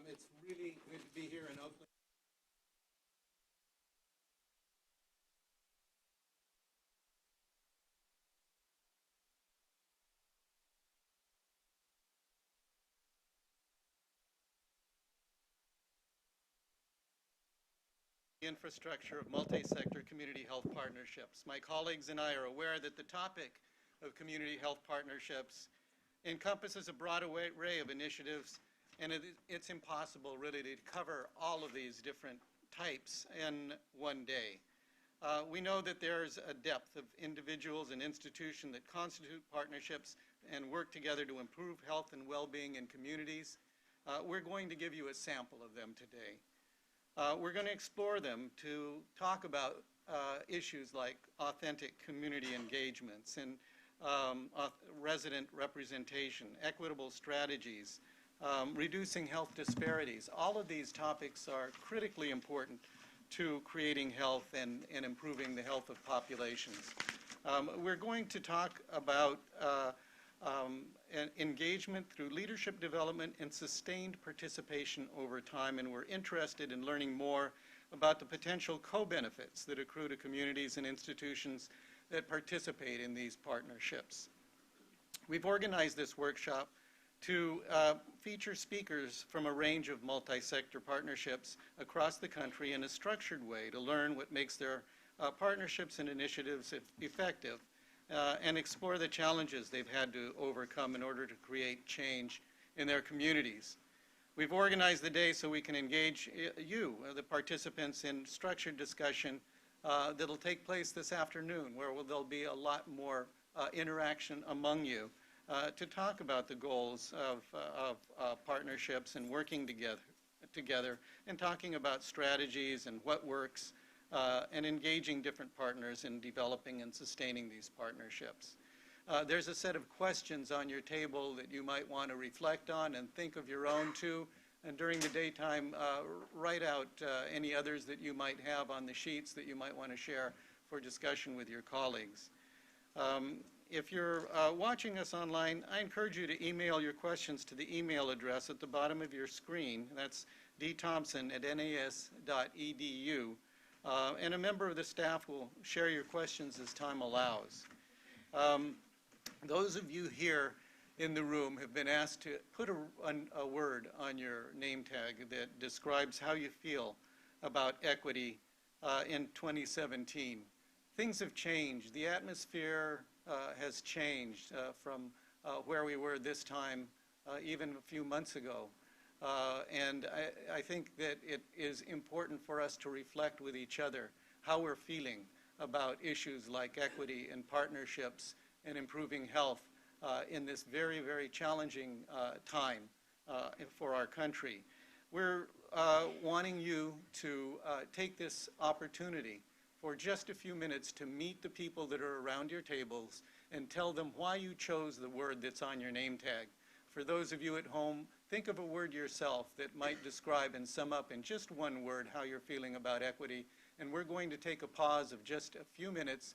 It's really good to be here in Oakland. The infrastructure of multi-sector community health partnerships. My colleagues and I are aware that the topic of community health partnerships encompasses a broad array of initiatives, and it's impossible really to cover all of these different types in one day. We know that there's a depth of individuals and institutions that constitute partnerships and work together to improve health and well-being in communities. We're going to give you a sample of them today. We're going to explore them to talk about issues like authentic community engagements and resident representation, equitable strategies, reducing health disparities. All of these topics are critically important to creating health and improving the health of populations. We're going to talk about engagement through leadership development and sustained participation over time, and we're interested in learning more about the potential co-benefits that accrue to communities and institutions that participate in these partnerships. We've organized this workshop to feature speakers from a range of multi-sector partnerships across the country in a structured way to learn what makes their partnerships and initiatives effective and explore the challenges they've had to overcome in order to create change in their communities. We've organized the day so we can engage you, the participants, in structured discussion that'll take place this afternoon, where there'll be a lot more interaction among you to talk about the goals of partnerships and working together and talking about strategies and what works and engaging different partners in developing and sustaining these partnerships. There's a set of questions on your table that you might want to reflect on and think of your own too. And during the daytime, write out any others that you might have on the sheets that you might want to share for discussion with your colleagues. If you're watching us online, I encourage you to email your questions to the email address at the bottom of your screen. That's dthompson@nas.edu. And a member of the staff will share your questions as time allows. Those of you here in the room have been asked to put a word on your name tag that describes how you feel about equity in 2017. Things have changed. The atmosphere has changed from where we were this time even a few months ago. And I think that it is important for us to reflect with each other how we're feeling about issues like equity and partnerships and improving health in this very, very challenging time for our country. We're wanting you to take this opportunity for just a few minutes to meet the people that are around your tables and tell them why you chose the word that's on your name tag. For those of you at home, think of a word yourself that might describe and sum up in just one word how you're feeling about equity. And we're going to take a pause of just a few minutes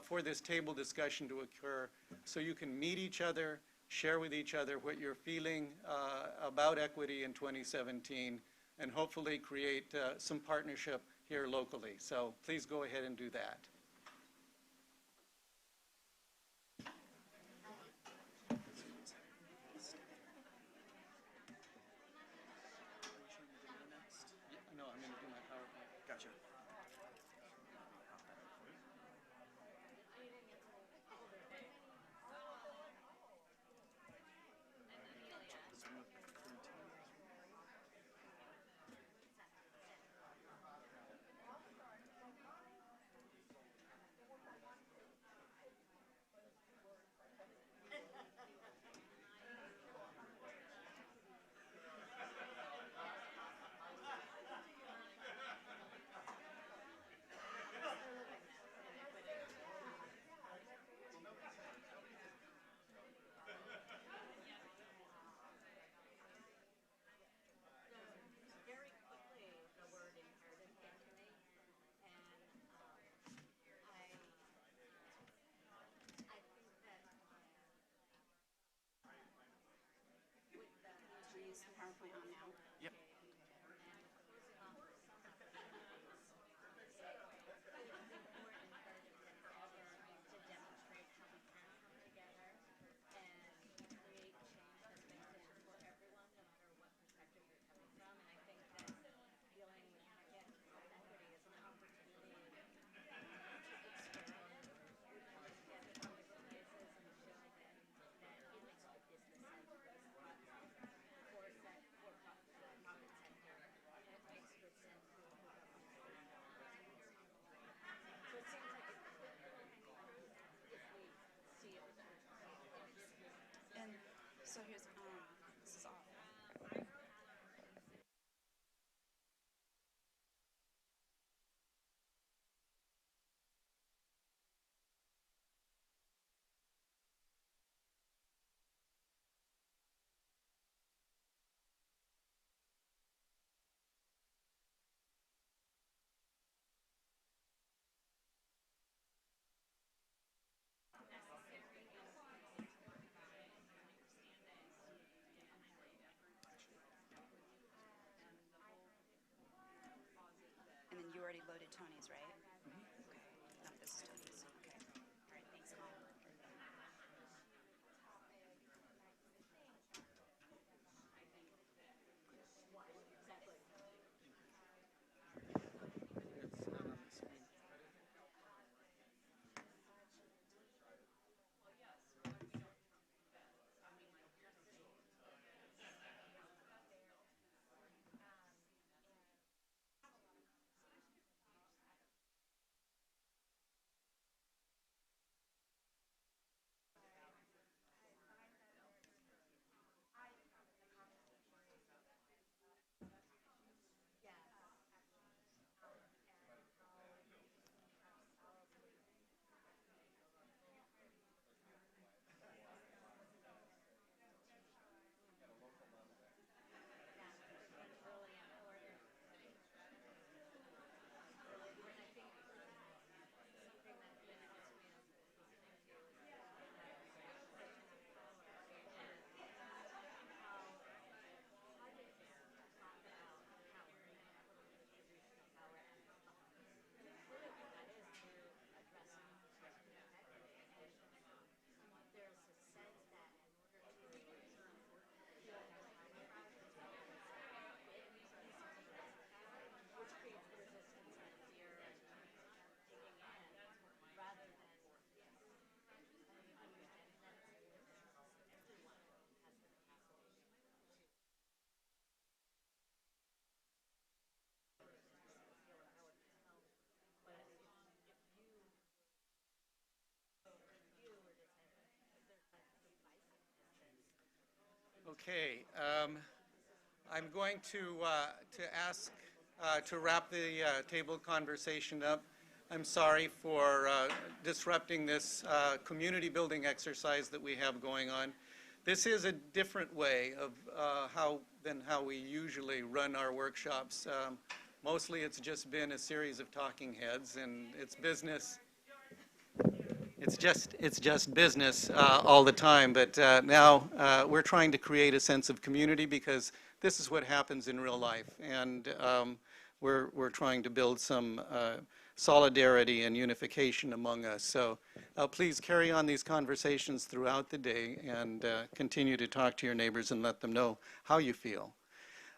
for this table discussion to occur so you can meet each other, share with each other what you're feeling about equity in 2017, and hopefully create some partnership here locally. So please go ahead and do that. No, I'm going to do my PowerPoint. Gotcha. PowerPoint on now. Tony's, right? Okay. No, this is Tony's. Okay. All right, thanks, Colin. It's not on the screen. Okay, I'm going to ask to wrap the table conversation up. I'm sorry for disrupting this community building exercise that we have going on. This is a different way of than how we usually run our workshops. Mostly it's just been a series of talking heads, and it's business. It's just business all the time, but now we're trying to create a sense of community because this is what happens in real life, and we're trying to build some solidarity and unification among us. So please carry on these conversations throughout the day and continue to talk to your neighbors and let them know how you feel.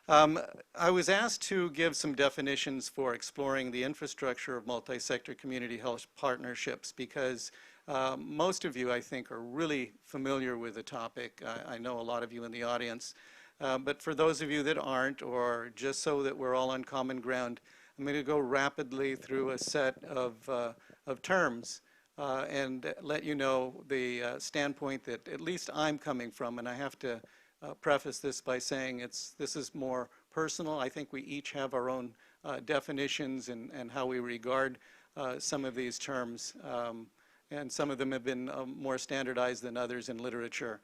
I was asked to give some definitions for exploring the infrastructure of multi-sector community health partnerships because most of you, I think, are really familiar with the topic. I know a lot of you in the audience. But for those of you that aren't, or just so that we're all on common ground, I'm going to go rapidly through a set of terms and let you know the standpoint that at least I'm coming from, and I have to preface this by saying this is more personal. I think we each have our own definitions and how we regard some of these terms, and some of them have been more standardized than others in literature.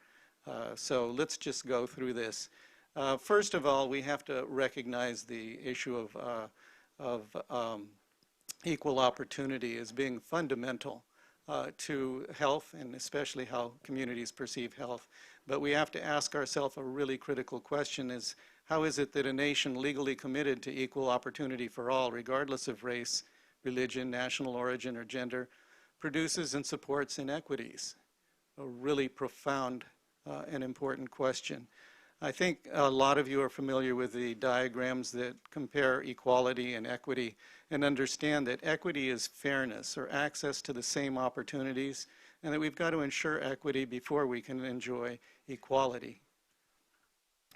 So let's just go through this. First of all, we have to recognize the issue of equal opportunity as being fundamental to health, and especially how communities perceive health. But we have to ask ourselves a really critical question: is how is it that a nation legally committed to equal opportunity for all, regardless of race, religion, national origin, or gender, produces and supports inequities? A really profound and important question. I think a lot of you are familiar with the diagrams that compare equality and equity and understand that equity is fairness or access to the same opportunities, and that we've got to ensure equity before we can enjoy equality.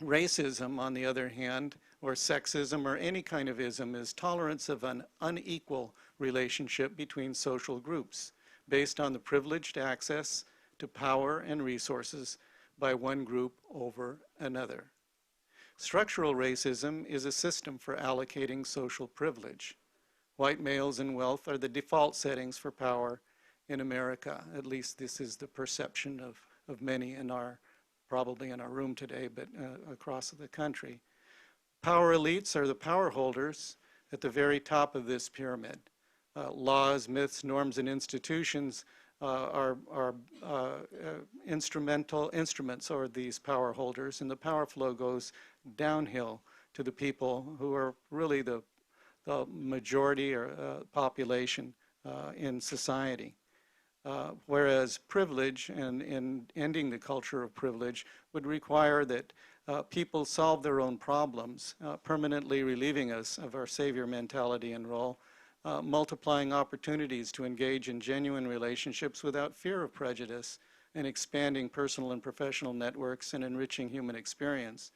Racism, on the other hand, or sexism or any kind of ism, is tolerance of an unequal relationship between social groups based on the privileged access to power and resources by one group over another. Structural racism is a system for allocating social privilege. White males and wealth are the default settings for power in America. At least this is the perception of many probably in our room today, but across the country. Power elites are the power holders at the very top of this pyramid. Laws, myths, norms, and institutions are instruments or these power holders, and the power flow goes downhill to the people who are really the the majority or population in society. Whereas privilege and ending the culture of privilege would require that people solve their own problems, permanently relieving us of our savior mentality and role, multiplying opportunities to engage in genuine relationships without fear of prejudice, and expanding personal and professional networks and enriching human experience.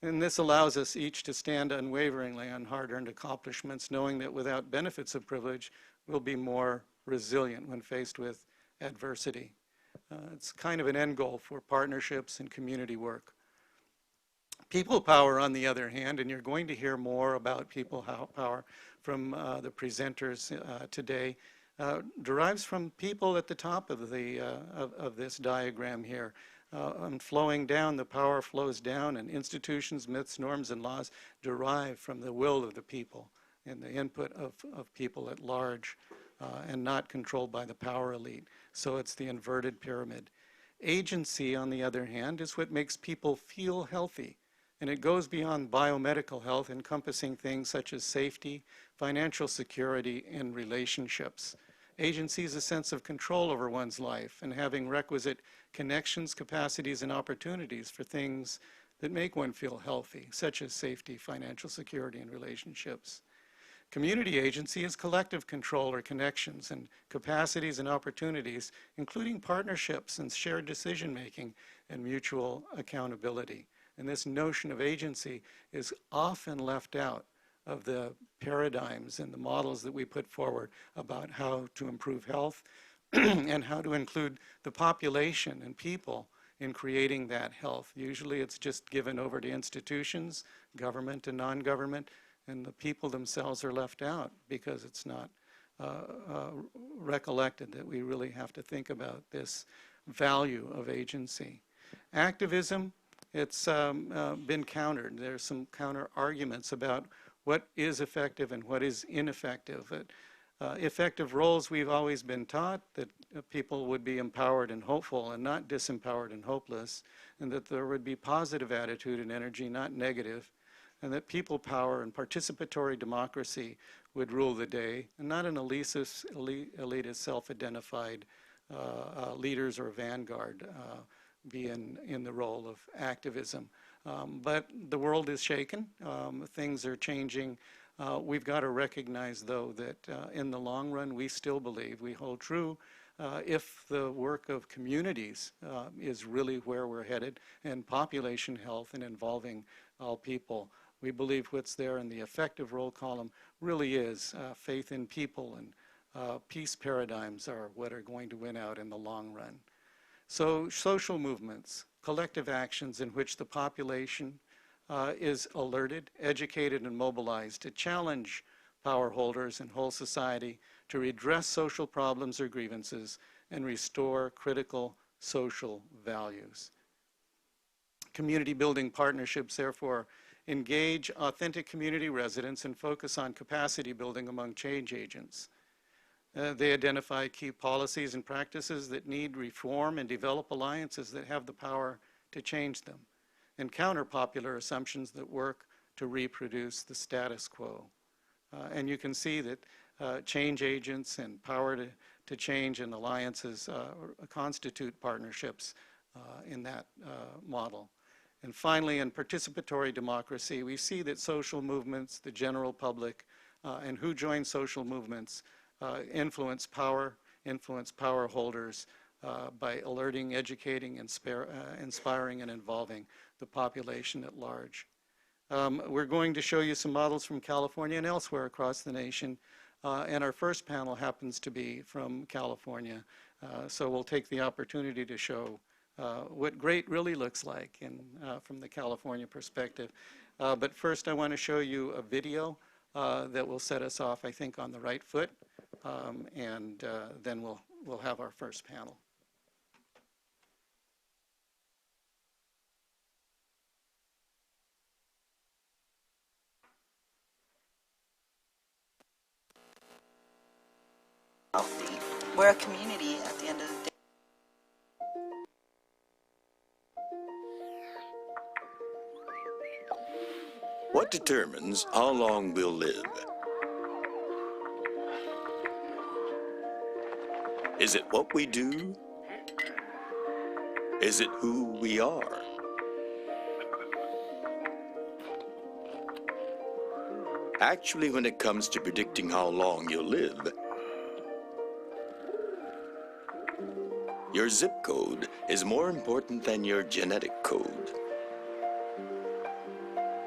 And this allows us each to stand unwaveringly on hard-earned accomplishments, knowing that without benefits of privilege, we'll be more resilient when faced with adversity. It's kind of an end goal for partnerships and community work. People power, on the other hand, and you're going to hear more about people power from the presenters today, derives from people at the top of this diagram here. And flowing down, the power flows down, and institutions, myths, norms, and laws derive from the will of the people and the input of people at large, and not controlled by the power elite. So it's the inverted pyramid. Agency, on the other hand, is what makes people feel healthy. And it goes beyond biomedical health, encompassing things such as safety, financial security, and relationships. Agency is a sense of control over one's life and having requisite connections, capacities, and opportunities for things that make one feel healthy, such as safety, financial security, and relationships. Community agency is collective control or connections and capacities and opportunities, including partnerships and shared decision-making and mutual accountability. And this notion of agency is often left out of the paradigms and the models that we put forward about how to improve health and how to include the population and people in creating that health. Usually it's just given over to institutions, government and non-government, and the people themselves are left out because it's not recollected that we really have to think about this value of agency. Activism, it's been countered. There's some counter arguments about what is effective and what is ineffective. Effective roles, we've always been taught that people would be empowered and hopeful and not disempowered and hopeless, and that there would be positive attitude and energy, not negative, and that people power and participatory democracy would rule the day, and not an elitist self-identified leaders or vanguard be in the role of activism. But the world is shaken. Things are changing. We've got to recognize, though, that in the long run, we still believe, we hold true, if the work of communities is really where we're headed, and population health and involving all people, we believe what's there in the effective role column really is faith in people, and peace paradigms are what are going to win out in the long run. So social movements, collective actions in which the population is alerted, educated, and mobilized to challenge power holders and whole society to redress social problems or grievances and restore critical social values. Community building partnerships, therefore, engage authentic community residents and focus on capacity building among change agents. They identify key policies and practices that need reform and develop alliances that have the power to change them, and counter popular assumptions that work to reproduce the status quo. And you can see that change agents and power to change and alliances constitute partnerships in that model. And finally, in participatory democracy, we see that social movements, the general public, and who join social movements influence power holders by alerting, educating, inspiring, and involving the population at large. We're going to show you some models from California and elsewhere across the nation, and our first panel happens to be from California. So we'll take the opportunity to show what great really looks like from the California perspective. But first I want to show you a video that will set us off, I think, on the right foot, and then we'll have our first panel. Healthy. We're a community at the end of the day. What determines how long we'll live? Is it what we do? Is it who we are? Actually, when it comes to predicting how long you'll live, your zip code is more important than your genetic code.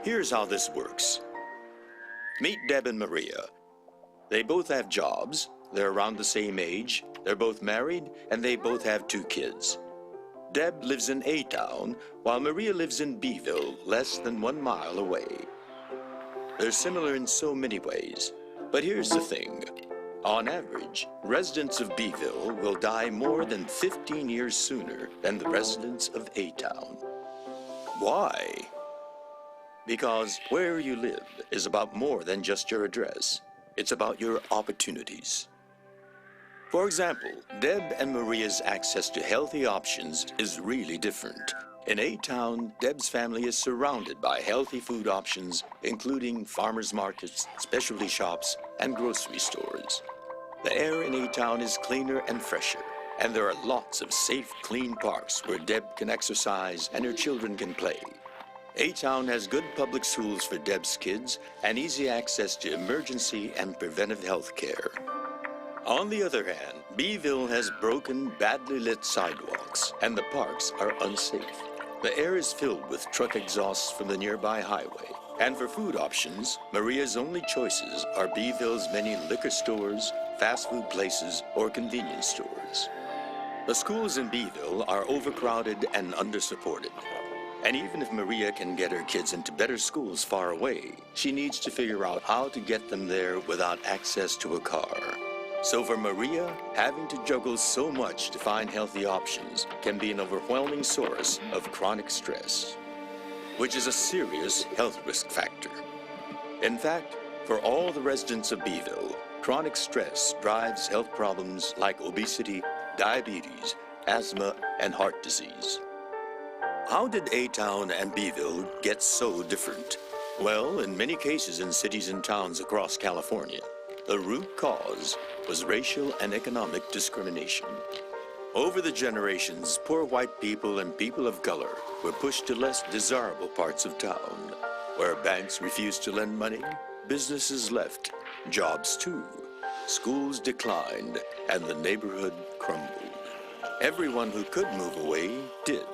Here's how this works. Meet Deb and Maria. They both have jobs, they're around the same age, they're both married, and they both have 2 kids. Deb lives in A-Town, while Maria lives in Bville, less than 1 mile away. They're similar in so many ways, but here's the thing. On average, residents of Bville will die more than 15 years sooner than the residents of A-Town. Why? Because where you live is about more than just your address. It's about your opportunities. For example, Deb and Maria's access to healthy options is really different. In A-Town, Deb's family is surrounded by healthy food options, including farmers markets, specialty shops, and grocery stores. The air in A-Town is cleaner and fresher, and there are lots of safe, clean parks where Deb can exercise and her children can play. A-Town has good public schools for Deb's kids and easy access to emergency and preventive health care. On the other hand, Bville has broken, badly lit sidewalks, and the parks are unsafe. The air is filled with truck exhausts from the nearby highway. And for food options, Maria's only choices are Bville's many liquor stores, fast food places, or convenience stores. The schools in Bville are overcrowded and undersupported. And even if Maria can get her kids into better schools far away, she needs to figure out how to get them there without access to a car. So for Maria, having to juggle so much to find healthy options can be an overwhelming source of chronic stress, which is a serious health risk factor. In fact, for all the residents of Bville, chronic stress drives health problems like obesity, diabetes, asthma, and heart disease. How did A-Town and Bville get so different? Well, in many cases in cities and towns across California, the root cause was racial and economic discrimination. Over the generations, poor white people and people of color were pushed to less desirable parts of town, where banks refused to lend money, businesses left, jobs too, schools declined, and the neighborhood crumbled. Everyone who could move away did.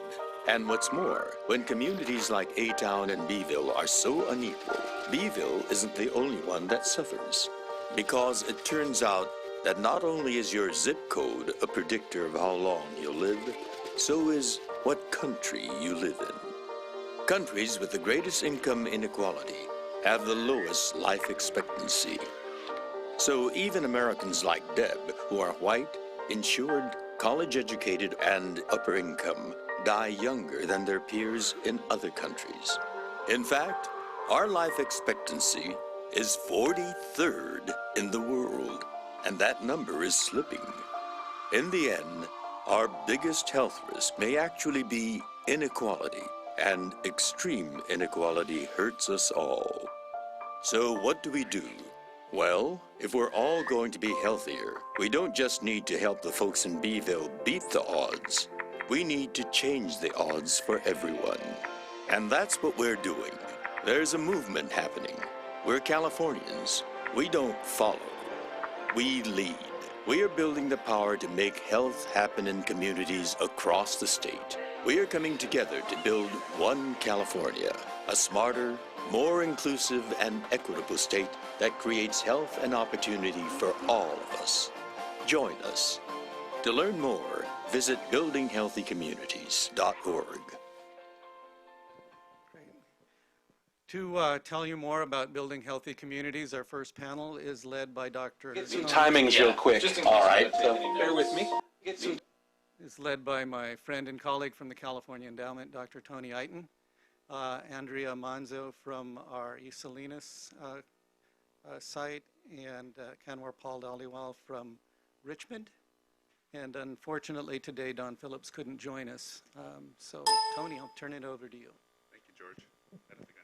And what's more, when communities like A-Town and Bville are so unequal, Bville isn't the only one that suffers. Because it turns out that not only is your zip code a predictor of how long you'll live, so is what country you live in. Countries with the greatest income inequality have the lowest life expectancy. So even Americans like Deb, who are white, insured, college-educated, and upper income, die younger than their peers in other countries. In fact, our life expectancy is 43rd in the world, and that number is slipping. In the end, our biggest health risk may actually be inequality, and extreme inequality hurts us all. So what do we do? Well, if we're all going to be healthier, we don't just need to help the folks in Bville beat the odds. We need to change the odds for everyone. And that's what we're doing. There's a movement happening. We're Californians. We don't follow. We lead. We are building the power to make health happen in communities across the state. We are coming together to build one California, a smarter, more inclusive and equitable state that creates health and opportunity for all of us. Join us. To learn more, visit buildinghealthycommunities.org. To tell you more about building healthy communities, our first panel is led by Dr. Get some timings real quick. All right, so bear with me. Is led by my friend and colleague from the California Endowment, Dr. Tony Eiton, Andrea Manzo from our East Salinas site, and Kanwar Paul Dhaliwal from Richmond. And unfortunately today, Don Phillips couldn't join us. So Tony, I'll turn it over to you. Thank you, George. I don't think I